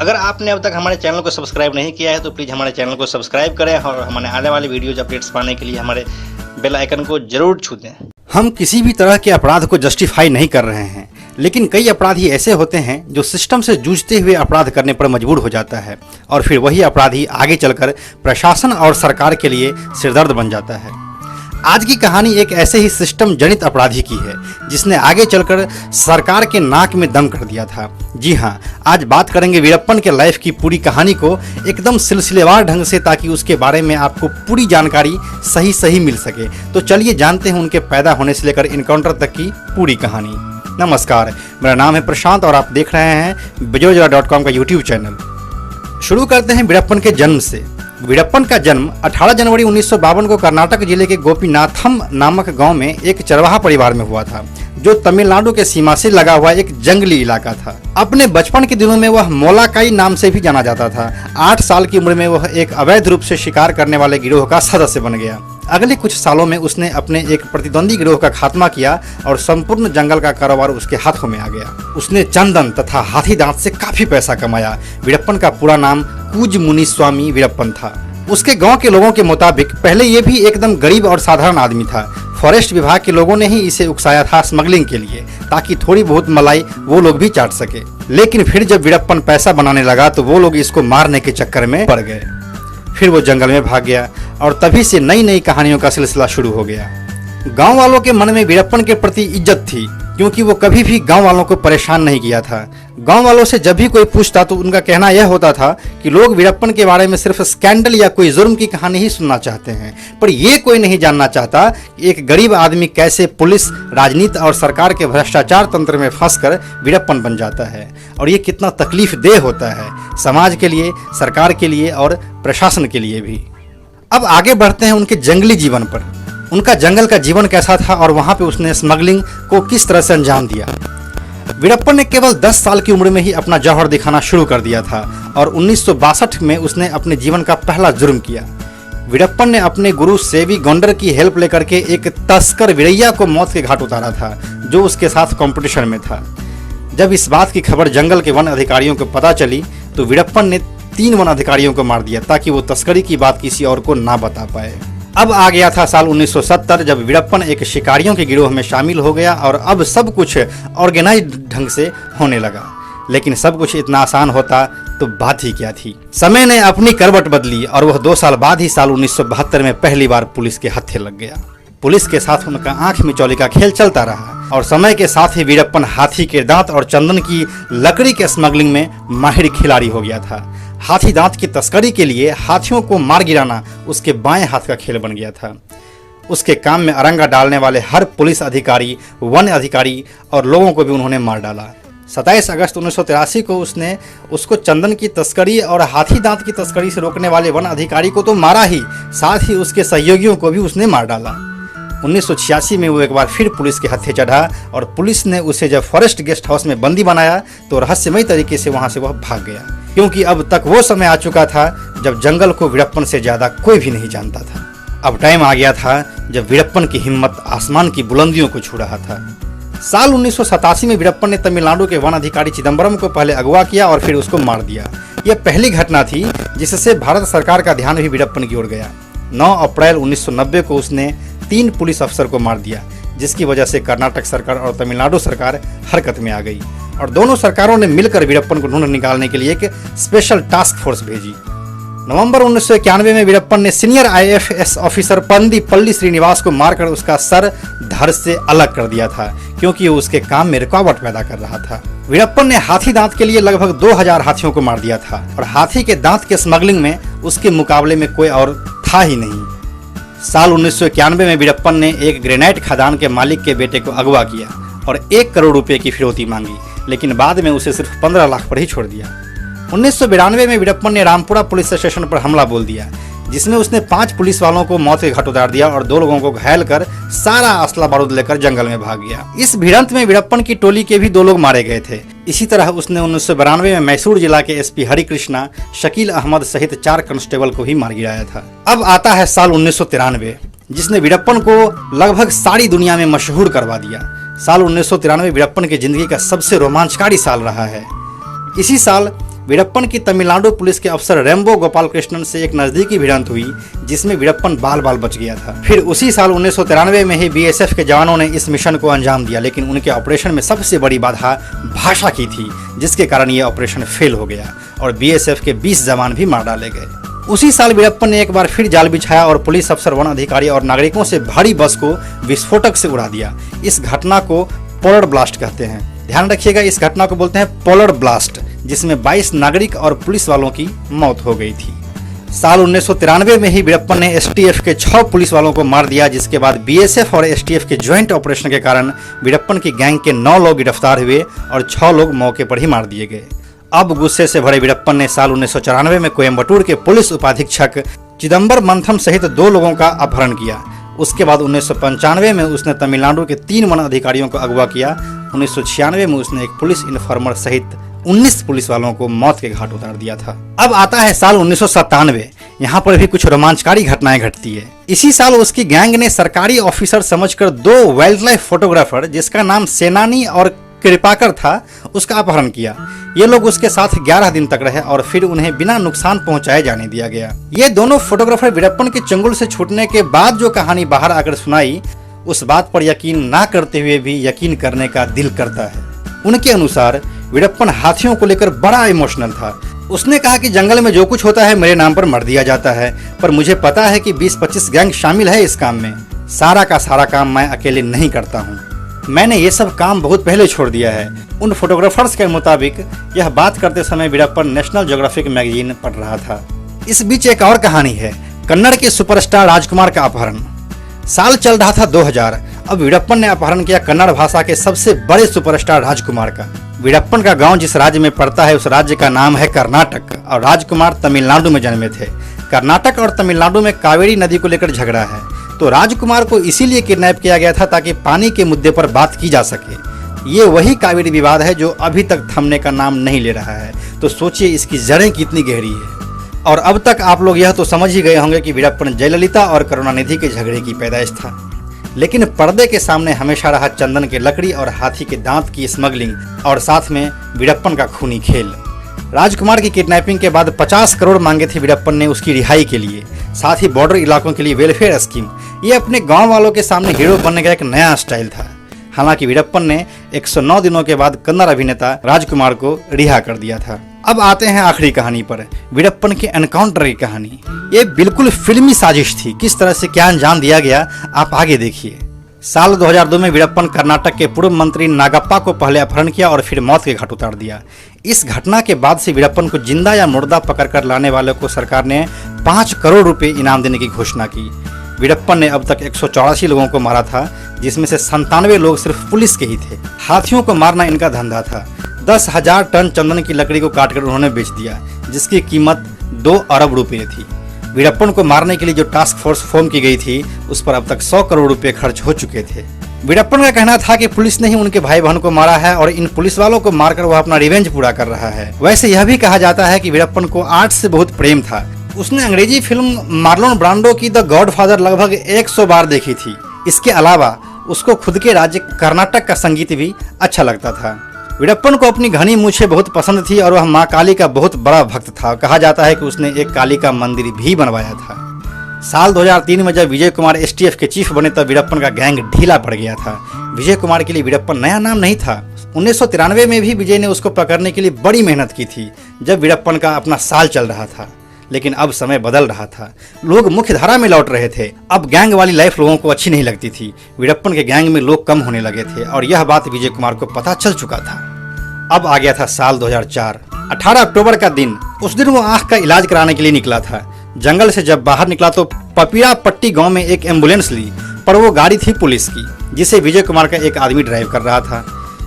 अगर आपने अब तक हमारे चैनल को सब्सक्राइब नहीं किया है तो प्लीज़ हमारे चैनल को सब्सक्राइब करें और हमारे आने वाले वीडियोज अपडेट्स पाने के लिए हमारे बेल आइकन को जरूर छू दें। हम किसी भी तरह के अपराध को जस्टिफाई नहीं कर रहे हैं, लेकिन कई अपराधी ऐसे होते हैं जो सिस्टम से जूझते हुए अपराध करने पर मजबूर हो जाता है और फिर वही अपराधी आगे चलकर प्रशासन और सरकार के लिए सिरदर्द बन जाता है। आज की कहानी एक ऐसे ही सिस्टम जनित अपराधी की है जिसने आगे चलकर सरकार के नाक में दम कर दिया था। जी हाँ, आज बात करेंगे वीरप्पन के लाइफ की पूरी कहानी को एकदम सिलसिलेवार ढंग से, ताकि उसके बारे में आपको पूरी जानकारी सही मिल सके। तो चलिए जानते हैं उनके पैदा होने से लेकर इनकाउंटर तक की पूरी कहानी। नमस्कार, मेरा नाम है प्रशांत और आप देख रहे हैं बेजोजरा.com का यूट्यूब चैनल। शुरू करते हैं वीरप्पन के जन्म से। वीरप्पन का जन्म 18 जनवरी 1952 को कर्नाटक जिले के गोपीनाथम नामक गांव में एक चरवाहा परिवार में हुआ था, जो तमिलनाडु के सीमा से लगा हुआ एक जंगली इलाका था। अपने बचपन के दिनों में वह मोलाकाई नाम से भी जाना जाता था। 8 साल की उम्र में वह एक अवैध रूप से शिकार करने वाले गिरोह का सदस्य बन गया। अगले कुछ सालों में उसने अपने एक प्रतिद्वंदी गिरोह का खात्मा किया और संपूर्ण जंगल का कारोबार उसके हाथों में आ गया। उसने चंदन तथा हाथी दांत से काफी पैसा कमाया। वीरप्पन का पूरा नाम कूज मुनिस्वामी वीरप्पन था। उसके गांव के लोगों के मुताबिक पहले ये भी एकदम गरीब और साधारण आदमी था। फॉरेस्ट विभाग के लोगों ने ही इसे उकसाया था स्मगलिंग के लिए, ताकि थोड़ी बहुत मलाई वो लोग भी चाट सके। लेकिन फिर जब वीरप्पन पैसा बनाने लगा तो वो लोग इसको मारने के चक्कर में पड़ गए। फिर वो जंगल में भाग गया और तभी से नई कहानियों का सिलसिला शुरू हो गया। गांव वालों के मन में वीरप्पन के प्रति इज्जत थी, क्योंकि वो कभी भी गांव वालों को परेशान नहीं किया था। गांव वालों से जब भी कोई पूछता तो उनका कहना यह होता था कि लोग वीरप्पन के बारे में सिर्फ स्कैंडल या कोई जुर्म की कहानी ही सुनना चाहते हैं, पर ये कोई नहीं जानना चाहता कि एक गरीब आदमी कैसे पुलिस, राजनीति और सरकार के भ्रष्टाचार तंत्र में फंसकर वीरप्पन बन जाता है, और ये कितना तकलीफदेह होता है समाज के लिए, सरकार के लिए और प्रशासन के लिए भी। अब आगे बढ़ते हैं उनके जंगली जीवन पर। उनका जंगल का जीवन कैसा था और वहां पे उसने स्मगलिंग को किस तरह से अंजाम दिया। वीरप्पन ने केवल 10 साल की उम्र में ही अपना जौहर दिखाना शुरू कर दिया था और 1962 में उसने अपने जीवन का पहला जुर्म किया। वीरप्पन ने अपने गुरु सेवी गोंडर की हेल्प लेकर के एक तस्कर वीरैया को मौत के घाट उतारा था, जो उसके साथ कंपटीशन में था। जब इस बात की खबर जंगल के वन अधिकारियों को पता चली तो वीरप्पन ने 3 वन अधिकारियों को मार दिया, ताकि वो तस्करी की बात किसी और को ना बता पाए। अब आ गया था साल 1970, जब वीरप्पन एक शिकारियों के गिरोह में शामिल हो गया और अब सब कुछ ऑर्गेनाइज्ड ढंग से होने लगा। लेकिन सब कुछ इतना आसान होता तो बात ही क्या थी। समय ने अपनी करवट बदली और वह 2 साल बाद ही साल 1972 में पहली बार पुलिस के हत्थे लग गया। पुलिस के साथ उनका आंख मिचौली का खेल चलता रहा और समय के साथ ही वीरप्पन हाथी के दांत और चंदन की लकड़ी के स्मगलिंग में माहिर खिलाड़ी हो गया था। हाथी दांत की तस्करी के लिए हाथियों को मार गिराना उसके बाएं हाथ का खेल बन गया था। उसके काम में अरंगा डालने वाले हर पुलिस अधिकारी, वन अधिकारी और लोगों को भी उन्होंने मार डाला। 27 अगस्त 1983 को उसको चंदन की तस्करी और हाथी दांत की तस्करी से रोकने वाले वन अधिकारी को तो मारा ही, साथ ही उसके सहयोगियों को भी उसने मार डाला। 1986 में वो एक बार फिर पुलिस के हत्थे चढ़ा और पुलिस ने उसे जब फॉरेस्ट गेस्ट हाउस में बंदी बनाया तो रहस्यमय तरीके से वहां से वह भाग गया, क्योंकि अब तक वो समय आ चुका था जब जंगल को वीरप्पन से ज्यादा कोई भी नहीं जानता था। अब टाइम आ गया था जब वीरप्पन की हिम्मत आसमान की बुलंदियों को छू रहा था। साल 1987 में वीरप्पन ने तमिलनाडु के वन अधिकारी चिदम्बरम को पहले अगवा किया और फिर उसको मार दिया। यह पहली घटना थी जिससे भारत सरकार का ध्यान भी वीरप्पन की ओर गया। 9 अप्रैल 1990 को उसने 3 पुलिस अफसर को मार दिया, जिसकी वजह से कर्नाटक सरकार और तमिलनाडु सरकार हरकत में आ गई और दोनों सरकारों ने मिलकर वीरप्पन को ढूंढ निकालने के लिए एक स्पेशल टास्क फोर्स भेजी। नवंबर 1991 में वीरप्पन ने सीनियर IAFS ऑफिसर पंदी पल्ली श्रीनिवास को मारकर उसका सर धड़ से अलग कर दिया था, क्योंकि वो उसके काम में रुकावट पैदा कर रहा था। वीरप्पन ने हाथी दांत के लिए लगभग 2000 हाथियों को मार दिया था और हाथी के दांत के स्मगलिंग में उसके मुकाबले में कोई और था ही नहीं। साल 1991 में वीरप्पन ने एक ग्रेनाइट खदान के मालिक के बेटे को अगवा किया और 1 करोड़ रुपए की फिरौती मांगी, लेकिन बाद में उसे सिर्फ 15 लाख पर ही छोड़ दिया। 1992 में वीरप्पन ने रामपुरा पुलिस स्टेशन पर हमला बोल दिया, जिसमें उसने 5 पुलिस वालों को मौत के घाट उतार दिया और 2 लोगों को घायल कर सारा असला बारूद लेकर जंगल में भाग गया। इस भिड़ंत में वीरप्पन की टोली के भी 2 लोग मारे गए थे। इसी तरह उसने 1992 में मैसूर जिला के SP हरिकृष्णा, शकील अहमद सहित 4 कांस्टेबल को भी मार गिराया था। अब आता है साल 1993, जिसने वीरप्पन को लगभग सारी दुनिया में मशहूर करवा दिया। साल 1993 वीरप्पन की जिंदगी का सबसे रोमांचकारी साल रहा है। इसी साल वीरप्पन की तमिलनाडु पुलिस के अफसर रेम्बो गोपाल कृष्णन से एक नजदीकी भिड़ंत हुई जिसमें वीरप्पन बाल बाल बच गया था। फिर उसी साल 1993 में ही बीएसएफ के जवानों ने इस मिशन को अंजाम दिया, लेकिन उनके ऑपरेशन में सबसे बड़ी बाधा भाषा की थी, जिसके कारण यह ऑपरेशन फेल हो गया और बीएसएफ के 20 जवान भी मार डाले गए। उसी साल वीरप्पन ने एक बार फिर जाल बिछाया और पुलिस अफसर, वन अधिकारी और नागरिकों से भारी बस को विस्फोटक से उड़ा दिया। इस घटना को पोलर ब्लास्ट कहते हैं। ध्यान रखिएगा, इस घटना को बोलते हैं पोलर ब्लास्ट, जिसमें 22 नागरिक और पुलिस वालों की मौत हो गई थी। साल 1993 में ही वीरप्पन ने एसटीएफ के 6 पुलिस वालों को मार दिया, जिसके बाद बीएसएफ और एसटीएफ के ज्वाइंट ऑपरेशन के कारण वीरप्पन की गैंग के 9 लोग गिरफ्तार हुए और 6 लोग मौके पर ही मार दिए गए। अब गुस्से से भरे वीरप्पन ने साल 1994 में कोयम्बटूर के पुलिस उपाधीक्षक चिदम्बर मंथम सहित 2 लोगों का अपहरण किया। उसके बाद 1995 में उसने तमिलनाडु के 3 वन अधिकारियों को अगवा किया। 1996 में उसने एक पुलिस इन्फॉर्मर सहित 19 पुलिस वालों को मौत के घाट उतार दिया था। अब आता है साल 1997। यहाँ पर भी कुछ रोमांचकारी घटनाएं घटती है। इसी साल उसकी गैंग ने सरकारी ऑफिसर समझकर 2 वाइल्ड लाइफ फोटोग्राफर, जिसका नाम सेनानी और कृपाकर था, उसका अपहरण किया। ये लोग उसके साथ 11 दिन तक रहे और फिर उन्हें बिना नुकसान पहुंचाए जाने दिया गया। ये दोनों फोटोग्राफर वीरप्पन के चंगुल से छूटने के बाद जो कहानी बाहर आकर सुनाई, उस बात पर यकीन ना करते हुए भी यकीन करने का दिल करता है। उनके अनुसार वीरप्पन हाथियों को लेकर बड़ा इमोशनल था। उसने कहा कि जंगल में जो कुछ होता है मेरे नाम पर मर दिया जाता है, पर मुझे पता है कि 20-25 गैंग शामिल है इस काम में। सारा का सारा काम मैं अकेले नहीं करता हूँ। मैंने ये सब काम बहुत पहले छोड़ दिया है। उन फोटोग्राफर्स के मुताबिक यह बात करते समय वीरप्पन नेशनल ज्योग्राफिक मैगजीन पढ़ रहा था। इस बीच एक और कहानी है, कन्नड़ के सुपरस्टार राजकुमार का अपहरण। साल चल रहा था 2000। अब वीरप्पन ने अपहरण किया कन्नड़ भाषा के सबसे बड़े सुपरस्टार राजकुमार का। वीरप्पन का गांव जिस राज्य में पड़ता है उस राज्य का नाम है कर्नाटक और राजकुमार तमिलनाडु में जन्मे थे। कर्नाटक और तमिलनाडु में कावेरी नदी को लेकर झगड़ा है, तो राजकुमार को इसीलिए किडनैप किया गया था ताकि पानी के मुद्दे पर बात की जा सके। ये वही कावेरी विवाद है जो अभी तक थमने का नाम नहीं ले रहा है। तो सोचिए इसकी जड़ें कितनी गहरी है। और अब तक आप लोग यह तो समझ ही गए होंगे कि वीरप्पन जयललिता और करुणानिधि के झगड़े की पैदाइश था, लेकिन पर्दे के सामने हमेशा रहा चंदन के लकड़ी और हाथी के दांत की स्मगलिंग और साथ में वीरप्पन का खूनी खेल। राजकुमार की किडनैपिंग के बाद 50 करोड़ मांगे थे वीरप्पन ने उसकी रिहाई के लिए, साथ ही बॉर्डर इलाकों के लिए वेलफेयर स्कीम। ये अपने गांव वालों के सामने हीरो बनने का एक नया स्टाइल था। हालांकि वीरप्पन ने 109 दिनों के बाद कन्नड़ अभिनेता राजकुमार को रिहा कर दिया था। अब आते हैं आखिरी कहानी पर, वीरप्पन के एनकाउंटर की कहानी। ये बिल्कुल फिल्मी साजिश थी। किस तरह से क्या अंजाम दिया गया आप आगे देखिए। साल 2002 में वीरप्पन कर्नाटक के पूर्व मंत्री नागप्पा को पहले अपहरण किया और फिर मौत के घाट उतार दिया। इस घटना के बाद से वीरप्पन को जिंदा या मुर्दा पकड़कर लाने वालों को सरकार ने 5 करोड़ रुपए इनाम देने की घोषणा की। वीरप्पन ने अब तक 184 लोगों को मारा था, जिसमें से 97 लोग सिर्फ पुलिस के ही थे। हाथियों को मारना इनका धंधा था। 10,000 टन चंदन की लकड़ी को काटकर उन्होंने बेच दिया, जिसकी कीमत 2 अरब रुपए थी। वीरप्पन को मारने के लिए जो टास्क फोर्स फॉर्म की गई थी उस पर अब तक 100 करोड़ रुपए खर्च हो चुके थे। वीरप्पन का कहना था कि पुलिस ने ही उनके भाई बहन को मारा है और इन पुलिस वालों को मारकर वह अपना रिवेंज पूरा कर रहा है। वैसे यह भी कहा जाता है कि वीरप्पन को आर्ट से बहुत प्रेम था। उसने अंग्रेजी फिल्म मार्लोन ब्रांडो की द गॉडफादर लगभग 100 बार देखी थी। इसके अलावा उसको खुद के राज्य कर्नाटक का संगीत भी अच्छा लगता था। वीरप्पन को अपनी घनी मूछें बहुत पसंद थी और वह मां काली का बहुत बड़ा भक्त था। कहा जाता है कि उसने एक काली का मंदिर भी बनवाया था। साल 2003 में जब विजय कुमार एसटीएफ के चीफ बने तब वीरप्पन का गैंग ढीला पड़ गया था। विजय कुमार के लिए वीरप्पन नया नाम नहीं था। 1993 में भी विजय ने उसको पकड़ने के लिए बड़ी मेहनत की थी, जब वीरप्पन का अपना साल चल रहा था। लेकिन अब समय बदल रहा था, लोग मुख्य धारा में लौट रहे थे। अब गैंग वाली लाइफ लोगों को अच्छी नहीं लगती थी। वीरप्पन के गैंग में लोग कम होने लगे थे और यह बात विजय कुमार को पता चल चुका था। अब आ गया था साल 2004, 18 अक्टूबर का दिन। उस दिन वो आंख का इलाज कराने के लिए निकला था। जंगल से जब बाहर निकला तो पपीड़ा पट्टी गांव में एक एम्बुलेंस ली, पर वो गाड़ी थी पुलिस की, जिसे विजय कुमार का एक आदमी ड्राइव कर रहा था,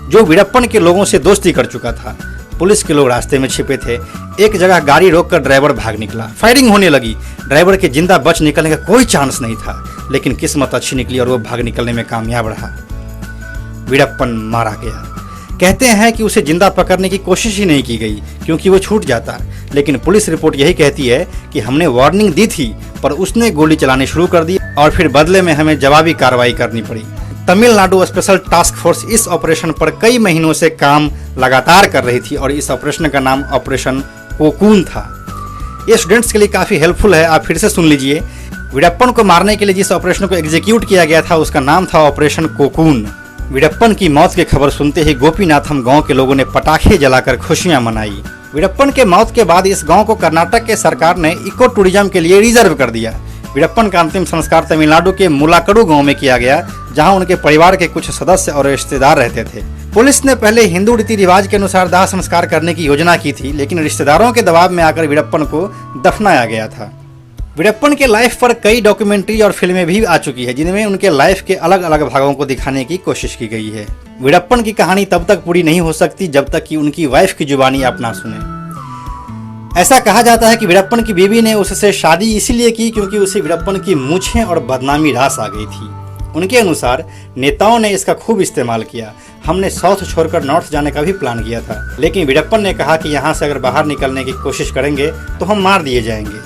जो वीरप्पन के लोगों से दोस्ती कर चुका था। पुलिस के लोग रास्ते में छिपे थे। एक जगह गाड़ी रोककर ड्राइवर भाग निकला। फायरिंग होने लगी। ड्राइवर के जिंदा बच निकलने का कोई चांस नहीं था, लेकिन किस्मत अच्छी निकली और वो भाग निकलने में कामयाब रहा। वीरप्पन मारा गया। कहते हैं कि उसे जिंदा पकड़ने की कोशिश ही नहीं की गई, क्योंकि वो छूट जाता। लेकिन पुलिस रिपोर्ट यही कहती है कि हमने वार्निंग दी थी, पर उसने गोली चलानी शुरू कर दी और फिर बदले में हमें जवाबी कार्रवाई करनी पड़ी। तमिलनाडु स्पेशल टास्क फोर्स इस ऑपरेशन पर कई महीनों से काम लगातार कर रही थी और इस ऑपरेशन का नाम ऑपरेशन कोकून था। ये स्टूडेंट्स के लिए काफ़ी हेल्पफुल है, आप फिर से सुन लीजिए। वीरप्पन को मारने के लिए जिस ऑपरेशन को एग्जीक्यूट किया गया था उसका नाम था ऑपरेशन कोकून। वीरप्पन की मौत की खबर सुनते ही गोपीनाथम गांव के लोगों ने पटाखे जलाकर खुशियां मनाई। वीरप्पन के मौत के बाद इस गांव को कर्नाटक के सरकार ने इको टूरिज्म के लिए रिजर्व कर दिया। वीरप्पन का अंतिम संस्कार तमिलनाडु के मुलाकडू गांव में किया गया, जहां उनके परिवार के कुछ सदस्य और रिश्तेदार रहते थे। पुलिस ने पहले हिंदू रीति रिवाज के अनुसार दाह संस्कार करने की योजना की थी, लेकिन रिश्तेदारों के दबाव में आकर वीरप्पन को दफनाया गया था। वीरप्पन के लाइफ पर कई डॉक्यूमेंट्री और फिल्में भी आ चुकी है, जिनमें उनके लाइफ के अलग अलग भागों को दिखाने की कोशिश की गई है। वीरप्पन की कहानी तब तक पूरी नहीं हो सकती जब तक कि उनकी वाइफ की जुबानी आप ना सुने। ऐसा कहा जाता है कि वीरप्पन की बीवी ने उससे शादी इसीलिए की क्योंकि उसे वीरप्पन की मूछें और बदनामी रास आ गई थी। उनके अनुसार नेताओं ने इसका खूब इस्तेमाल किया। हमने साउथ छोड़कर नॉर्थ जाने का भी प्लान किया था, लेकिन वीरप्पन ने कहा कि यहाँ से अगर बाहर निकलने की कोशिश करेंगे तो हम मार दिए जाएंगे।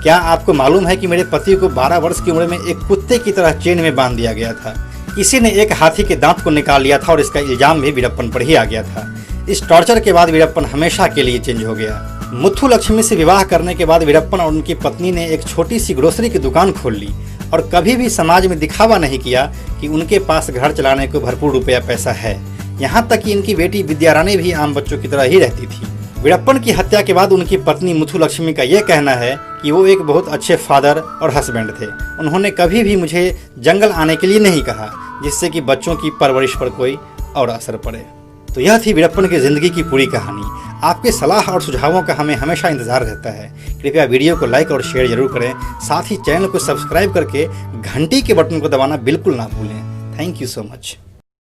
क्या आपको मालूम है कि मेरे पति को 12 वर्ष की उम्र में एक कुत्ते की तरह चेन में बांध दिया गया था। किसी ने एक हाथी के दांत को निकाल लिया था और इसका इल्जाम भी वीरप्पन पर ही आ गया था। इस टॉर्चर के बाद वीरप्पन हमेशा के लिए चेंज हो गया। मुथुलक्ष्मी से विवाह करने के बाद वीरप्पन और उनकी पत्नी ने एक छोटी सी ग्रोसरी की दुकान खोल ली और कभी भी समाज में दिखावा नहीं किया कि उनके पास घर चलाने को भरपूर रुपया पैसा है। यहाँ तक कि इनकी बेटी विद्यारानी भी आम बच्चों की तरह ही रहती थी। वीरप्पन की हत्या के बाद उनकी पत्नी मुथुलक्ष्मी का यह कहना है कि वो एक बहुत अच्छे फादर और हस्बैंड थे। उन्होंने कभी भी मुझे जंगल आने के लिए नहीं कहा, जिससे कि बच्चों की परवरिश पर कोई और असर पड़े। तो यह थी वीरप्पन की ज़िंदगी की पूरी कहानी। आपके सलाह और सुझावों का हमें हमेशा इंतजार रहता है। कृपया वीडियो को लाइक और शेयर जरूर करें, साथ ही चैनल को सब्सक्राइब करके घंटी के बटन को दबाना बिल्कुल ना भूलें। Thank you so much.